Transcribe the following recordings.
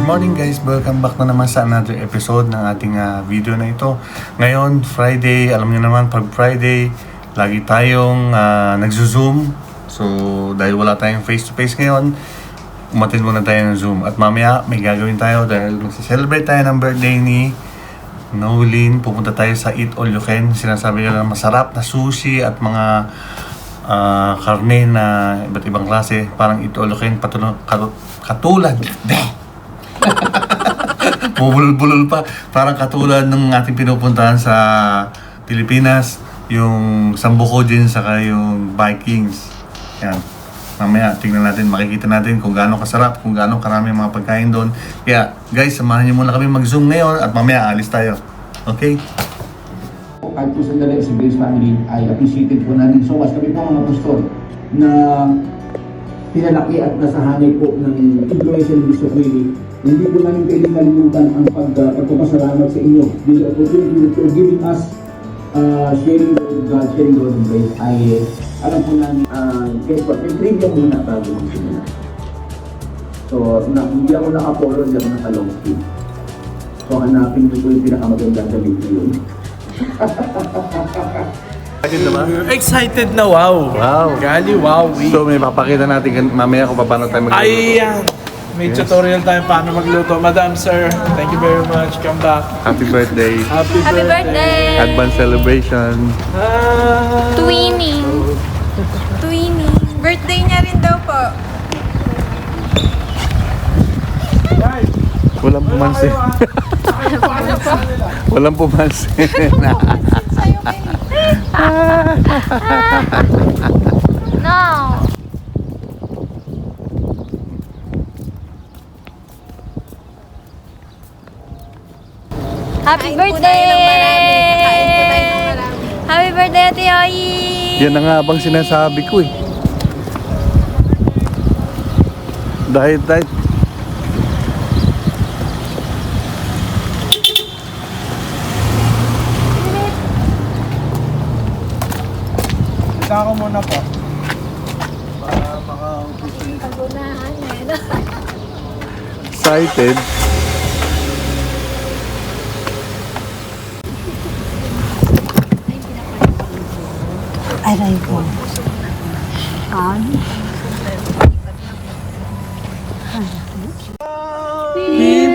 morning guys, welcome back na naman sa another episode ng ating video na ito. Ngayon, Friday, alam niyo naman pag Friday, lagi tayong nagzo-zoom. So, dahil wala tayong face-to-face ngayon, umatin muna tayo ng Zoom. At mamaya, may gagawin tayo dahil magsa-celebrate tayo ng birthday ni Nolin. Pupunta tayo sa Eat All You Can. Sinasabi nila na masarap na sushi at mga karne na iba't ibang klase. Parang Eat All You Can, katulad. Bubulol-bulol pa. Parang katulad ng ating pinupuntahan sa Pilipinas, yung Sambuco din, saka yung Vikings. Yan. Mamaya, tingnan natin, makikita natin kung gaano kasarap, kung gaano karami mga pagkain doon. Kaya, guys, samahan niyo muna kami mag-zoom ngayon at mamaya alis tayo. Okay? Kahit po sandali sa Grace Family, ay appreciated po natin so much. Kami po mga pastor na pinalaki at nasahanay po ng influence ng Bishop Willie. Hindi po namin pwedeng kalimutan ang pagpapasalamat sa inyo. The opportunity for giving us sharing the word of God, sharing the word of grace. Ay alam po namin, guess what, may trivia muna bago magsimula. So, hindi ako naka-follow, hindi ako naka-long skin. So, hanapin niyo po yung pinakamagandang damit ngayon. Excited na, wow! Wow! Gali, wow! So, may papakita natin mamaya kung paano tayo magluto. Ayan! May tutorial tayo paano magluto. Madam, sir, thank you very much. Come back. Happy birthday! Happy birthday! Advance celebration! Twinning. Birthday niya rin daw po. Walang pumansin. Walang pumansin. No. Happy birthday! Happy birthday, Ate Yoyi! Yan na nga bang sinasabi ko eh. Diet. Ika ko muna po. Para excited. Aray ko. Happy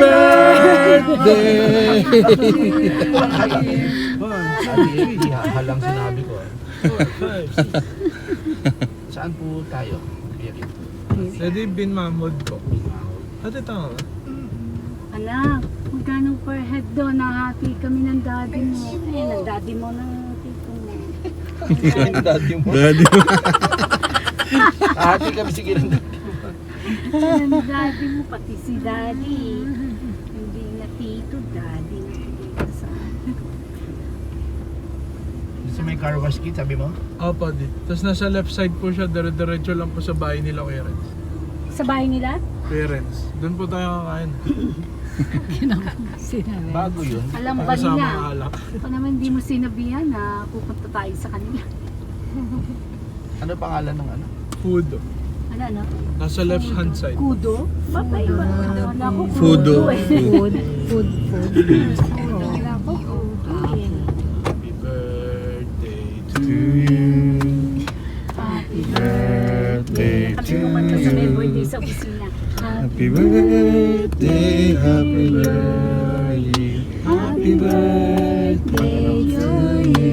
birthday! Halang sinabi ko. Saan po tayo? Ready bin Mahmoud po. Ate, tama ba? Anak, magkano per head doon? Nahati kami ng daddy mo. Ng daddy mo ng tito mo. Daddy mo. Daddy. Hati kami sige ng daddy. Ng daddy mo, pati si daddy. Hindi na tito, daddy na tito sa Sa may car wash kit, sabi mo? Opo, di. Tapos nasa left side po siya, dire-diretso lang po sa bahay nila, Kuya Renz. Sa bahay nila? Kuya Renz. Doon po tayo kakain. Sinabi. Bago yun. Alam ba Kasama nila? ang alak. Pa naman hindi mo sinabihan na pupunta tayo sa kanila. Ano pangalan ng ano? Food. Ano? Nasa left hand side. Kudo? Papay ba? Wala ko Fudo. kudo eh. Food. Wala ko kudo eh. Happy birthday to you. Happy Birthday Kami pumunta sa may birthday sa opisina. Happy birthday, happy birthday, happy birthday to you.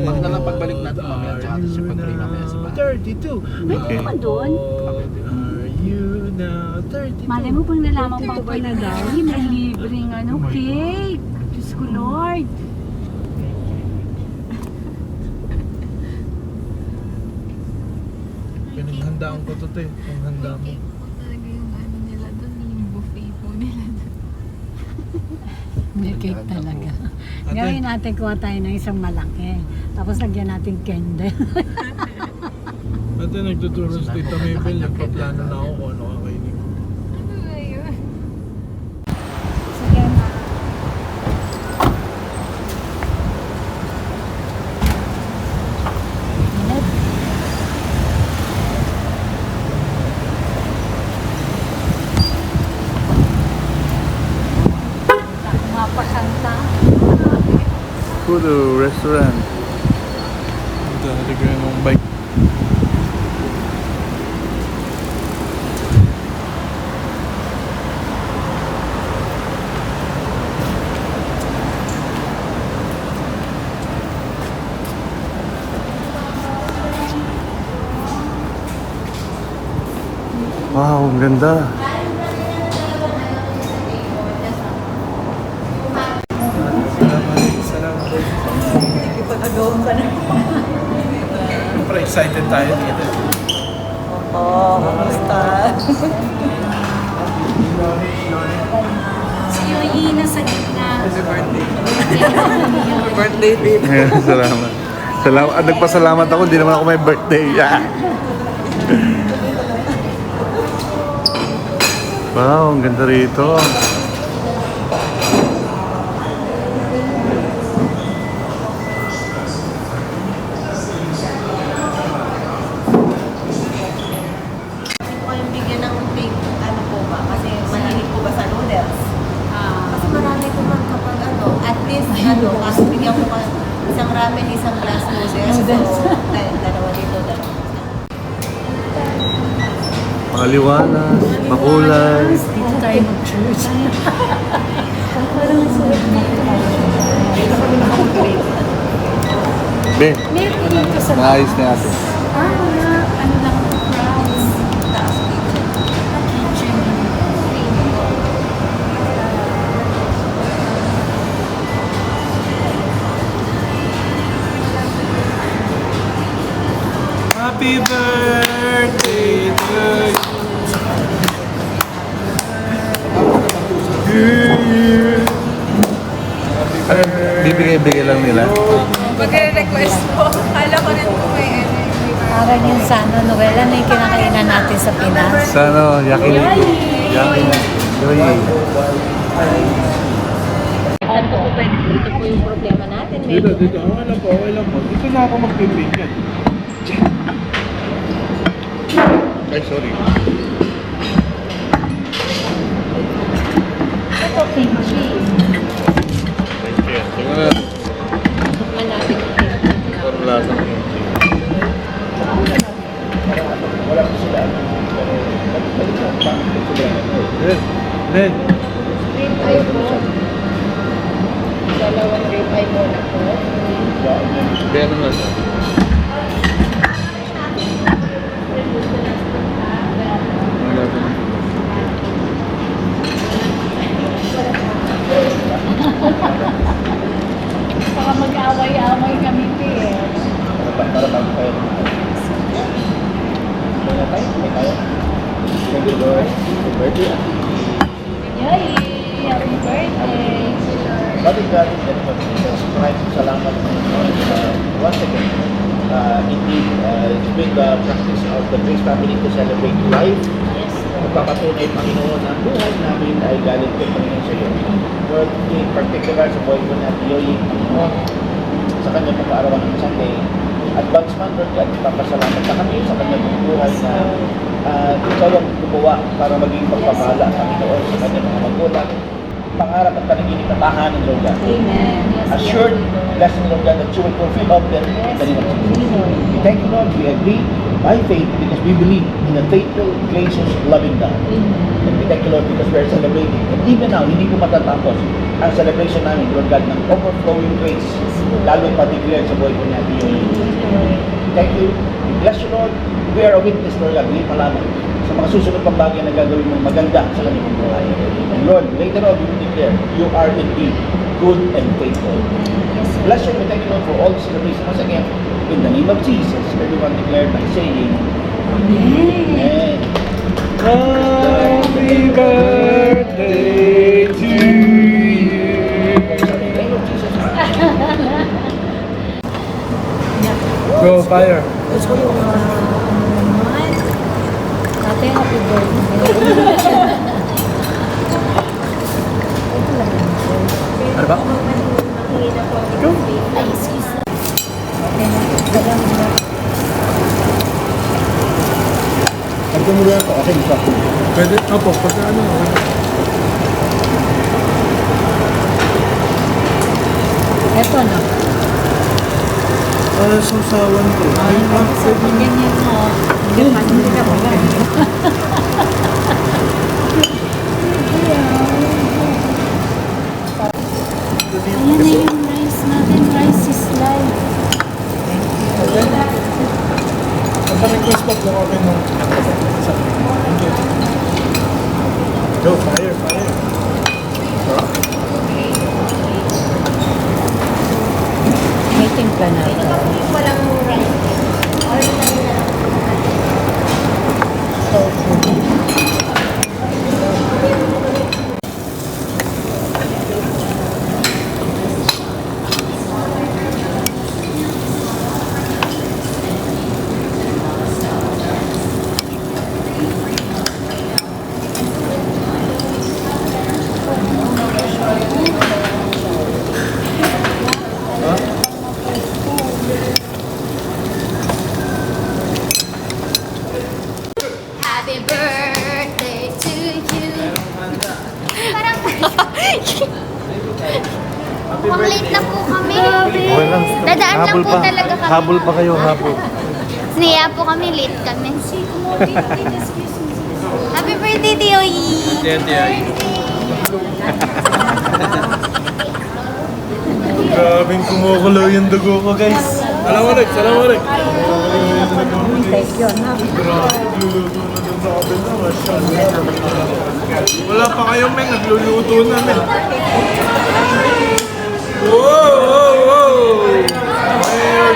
Pag na lang pagbalik natin mamaya tsaka siya pag-pray mamaya sa bahay. 32. May Okay. naman doon. Are you now 32? Malay mo pang nalaman pang pinadali, may libreng cake. Diyos ko Lord. Pinaghandaan ko to te. Ang handa mo. Talaga yung ano nila doon, yung buffet po nila doon. May cake talaga. Ate. Gawin natin kuha tayo ng isang malaki. Tapos lagyan natin candle. Ate, nagtuturo si Tita Mabel. Nagpaplano na ako kung ano kakainin ko. Ano ba yun? Sige ma. go to restaurant. Dali ko yung bike. Wow, ang ganda. Siyempre excited tayo dito. Si Yui nasa gitna. Birthday date. Salamat. Salamat. Nagpasalamat ako, hindi naman ako may birthday. Yeah. Wow, ang ganda rito. ko kayong bigyan ng big, ano po ba? Kasi mahilig po ba sa noodles? Kasi marami po man kapag ano, at least ano, kasi bigyan ko pa isang ramen, isang glass noodles. So, dalawa dito, dalawa. Makaliwanas, makulay. Dito tayo mag-church. Be, Meron dito sa naayos na natin. wala. Ano lang ang price? Taas kitchen. Kitchen. Happy birthday to you. Bibigay-bigay lang nila. Magre-request po. Kala ko rin po may Parang yung sa ano, novela na yung kinakainan natin sa Pinas. Sa ano, yakiniku. Yoyi. Saan po po ito po yung problema natin? Dito. Okay lang po, okay lang po. Dito na ako magpipigyan. Ay, sorry. Ito, kimchi. Thank you. Tingnan na. Tikman natin. Parang lasang kimchi. Ned, Rib eye po. Dalawang rib eye muna po. Be, ano nga siya? Ano lasa niya? Baka mag-away-away kami eh. Yay! Happy birthday! Salamat once again. Indeed, it's been the practice of the Grace family to celebrate life. Magpapatunay, Panginoon, na ang buhay namin ay galing kay Panginoon sa iyo. Lord, in particular sa buhay ko na Yoyi, Panginoon, sa kanyang pag-aarawan ng Sunday, advance man, Lord, at ipapasalamat sa kami sa kanyang buhay na ikaw ang gumawa para maging pagpapala, Panginoon, sa kanyang mga magulang, pangarap at panaginip na tahanan, Lord God. Amen. Yes, Assured blessing, Lord God, that you will fulfill all them in the name of Jesus. We thank you, Lord. We agree by faith because we believe in a faithful, gracious, loving God. And we thank you, Lord, because we are celebrating. And even now, hindi ko matatapos ang celebration namin, Lord God, ng overflowing grace, lalo pa-declare sa buhay ko niya. Thank you. We bless you, Lord. We are a witness, Lord God. Hindi malaman sa mga susunod pang bagay na gagawin mong maganda sa kanyang buhay. And Lord, later on, we will declare, you are indeed good and faithful. Bless you. We thank you, Lord, for all the celebrations. Once again, in the name of Jesus, everyone declared by saying, Amen. happy birthday to you. In the name of Jesus. Go, fire. Ate, happy birthday. Ano ba? Ay, excuse na. Okay na. Dagang na. Nagtumulo na po kasi isa. Pwede, opo, pagka ano. Eto na. sausawan ko. Ganyan mo. Hindi ka pa Ayan na yung rice natin. Rice is life. Request po lang ako ng Thank you. Go, fire, fire. May timpla na. Walang rice. Happy birthday to you. Parang mukhang late na po kami. Dadaan lang po talaga kami. Habol pa kayo, habol. Niya po kami, late kami. Happy birthday, Tio Yi. Grabing kumukulo yung dugo ko, guys. Salam alaikum. Wala pa kayo, men. Nagluluto na, men. Whoa! Mayor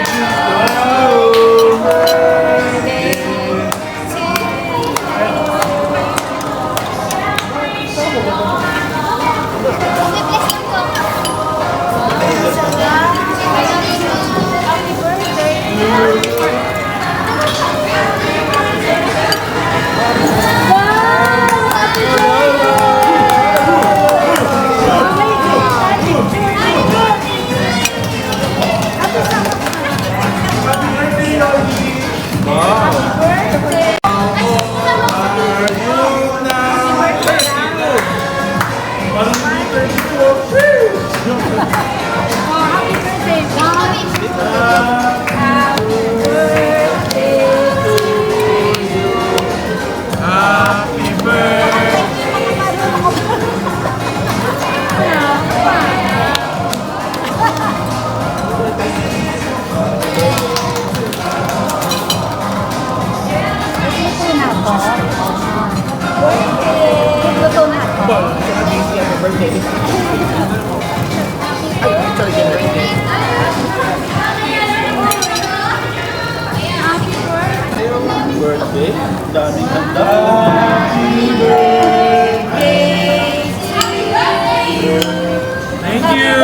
birthday. Daming handa. Thank you!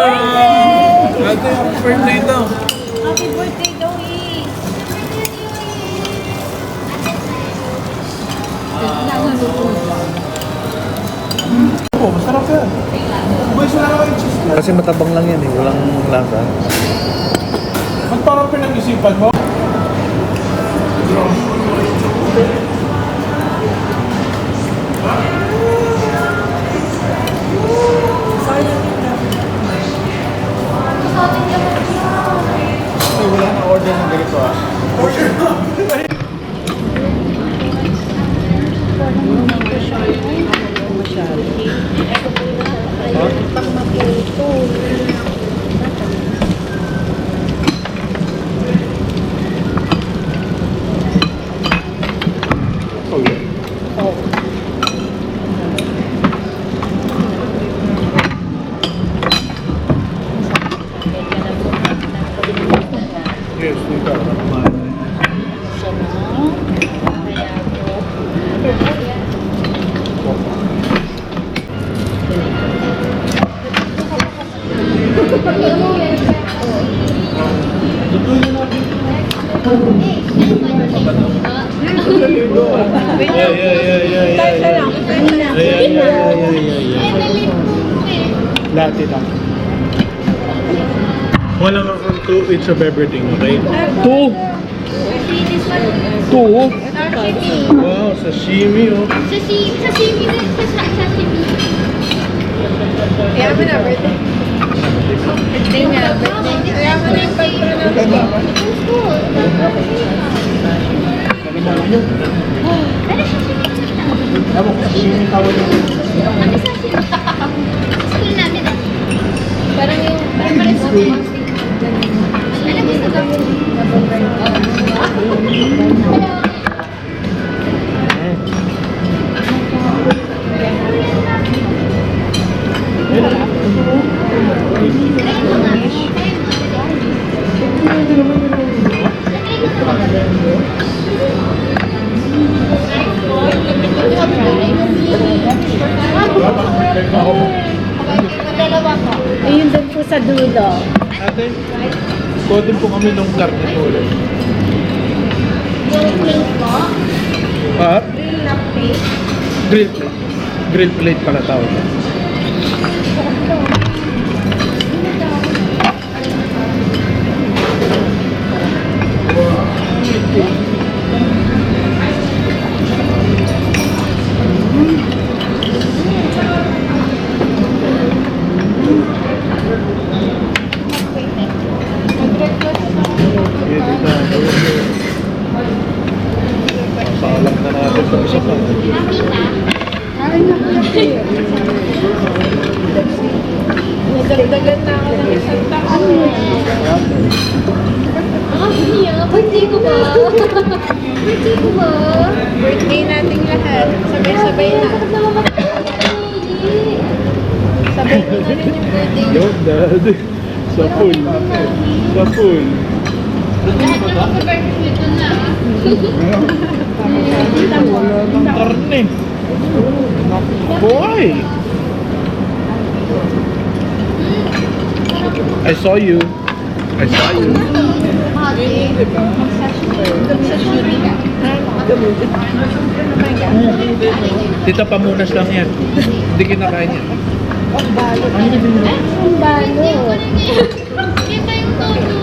Ate, happy birthday daw. Happy birthday daw eh. Oh, masarap yan. Boys, wala naman yung cheese. Kasi matabang lang yan eh, walang lasa. Ba't parang pinag-isipan mo? Ay, wala na order ng ganito ah. Yes, we got Latte lang. One lang akong two each of everything, okay? Two! Two? Wow, sashimi oh. Sashimi din. Sashimi. Kaya mo na birthday. Birthday niya. Kaya mo na yung pag-pronounce. po. Ano sa school natin eh? Parang yung, parang pares sa ano gusto ka? Hello. Ayun doon po sa dulo. Ate, kodin po kami ng karne po ulit. Yung plate po. Ha? Grill na plate. Grill plate. Grill plate pala tawag. Paalam na natin sa isa pa. Nagdagdagan na ako ng isang taon. Birthday ko ba? Birthday ko ba? Birthday nating lahat. Sabay-sabay na. Sabay na rin yung birthday. Yo, dad. Sa pool. Sa pool. Wala ng karne. Boy! I saw you. I saw you. Tita, pamunas lang yan. Hindi kinakain yan. Kita yung todo ko.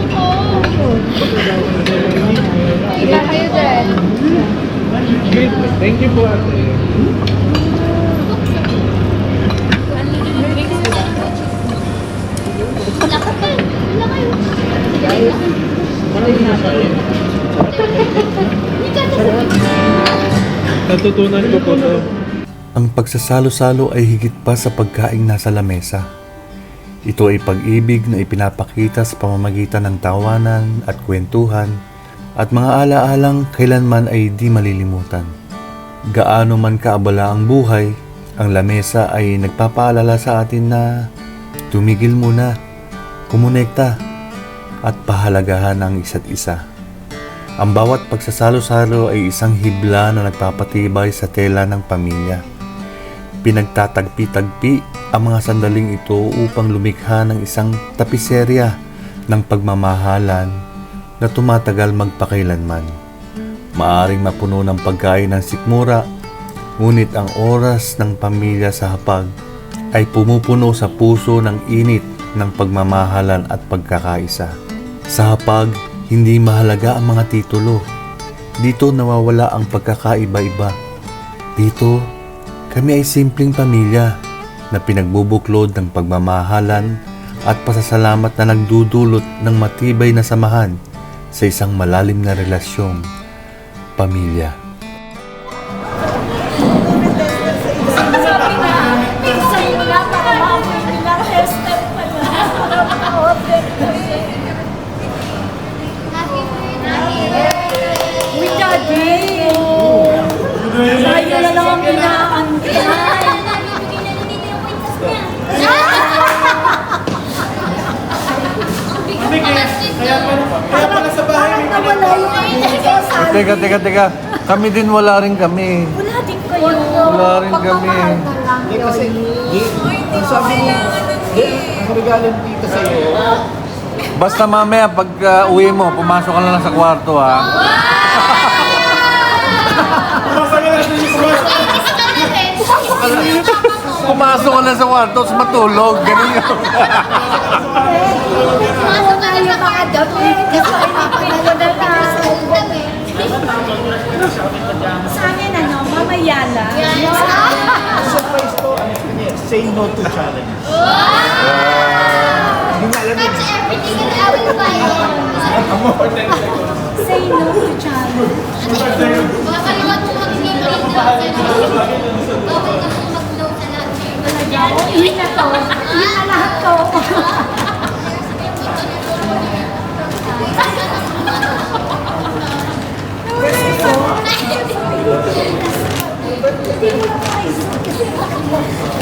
Iba kayo dyan. Great. Thank you po, ate. Wala ka pa. Wala kayo. Natutunan ko po to. Ang pagsasalo-salo ay higit pa sa pagkaing nasa lamesa. Ito ay pag-ibig na ipinapakita sa pamamagitan ng tawanan at kwentuhan at mga alaalang kailanman ay di malilimutan. Gaano man kaabala ang buhay, ang lamesa ay nagpapaalala sa atin na tumigil muna, kumonekta at pahalagahan ang isa't isa. Ang bawat pagsasalo-salo ay isang hibla na nagpapatibay sa tela ng pamilya. Pinagtatagpi-tagpi ang mga sandaling ito upang lumikha ng isang tapiserya ng pagmamahalan na tumatagal magpakailanman. Maaring mapuno ng pagkain ng sikmura, ngunit ang oras ng pamilya sa hapag ay pumupuno sa puso ng init ng pagmamahalan at pagkakaisa. Sa hapag, hindi mahalaga ang mga titulo. Dito nawawala ang pagkakaiba-iba. Dito, kami ay simpleng pamilya na pinagbubuklod ng pagmamahalan at pasasalamat na nagdudulot ng matibay na samahan sa isang malalim na relasyong pamilya. Sa'yo na lang ang inaantay. Teka. Kami din wala rin kami. Wala din kayo. Wala rin kami. Kasi, sabi niya, ang regalo ng tita sa'yo, Basta mamaya pag uwi mo, pumasok ka lang sa kwarto ha. Pumasok ka lang sa kwarto, tapos matulog. Ganun yun. Pumasok ka na sa mga damit. Sa amin mamaya lang. surprise ko, say no to challenge. Hindi nga alam That's everything that I will buy. Say no to challenge. Baka kaliwat mo mag-game rin daw. Bawal ka po mag-no sa lahat. Hindi na to. Hindi na lahat to. Hindi mo na